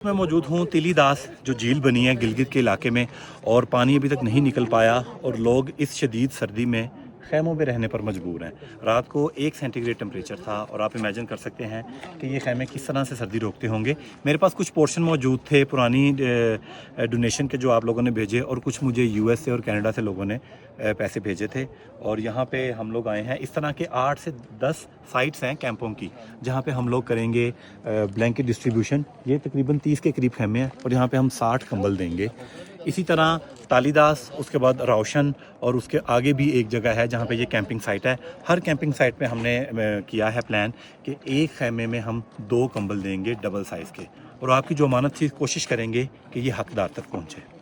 मैं मौजूद हूँ तिलीदास जो झील बनी है गिलगित के इलाके में और पानी अभी तक नहीं निकल पाया और लोग इस शदीद सर्दी में खैमों में रहने पर मजबूर हैं। रात को 1 सेंटीग्रेड टेम्परेचर था और आप इमेजिन कर सकते हैं कि ये खैमे किस तरह से सर्दी रोकते होंगे। मेरे पास कुछ पोर्शन मौजूद थे पुरानी डोनेशन के जो आप लोगों ने भेजे और कुछ मुझे यूएस से और कनाडा से लोगों ने पैसे भेजे थे। और यहाँ पे हम लोग आए हैं। इस तरह के 8 से 10 साइट्स हैं कैंपों की जहाँ पे हम लोग करेंगे ब्लैंकेट डिस्ट्रीब्यूशन। ये तकरीबन 30 के करीब खैमे हैं और यहाँ पे हम 60 कंबल देंगे। इसी तरह तालीदास, उसके बाद रोशन और उसके आगे भी एक जगह है जहाँ पे ये कैंपिंग साइट है। हर कैंपिंग साइट पे हमने किया है प्लान कि एक खैमे में हम 2 कंबल देंगे डबल साइज़ के और आपकी जो अमानत थी कोशिश करेंगे कि ये हकदार तक पहुँचे।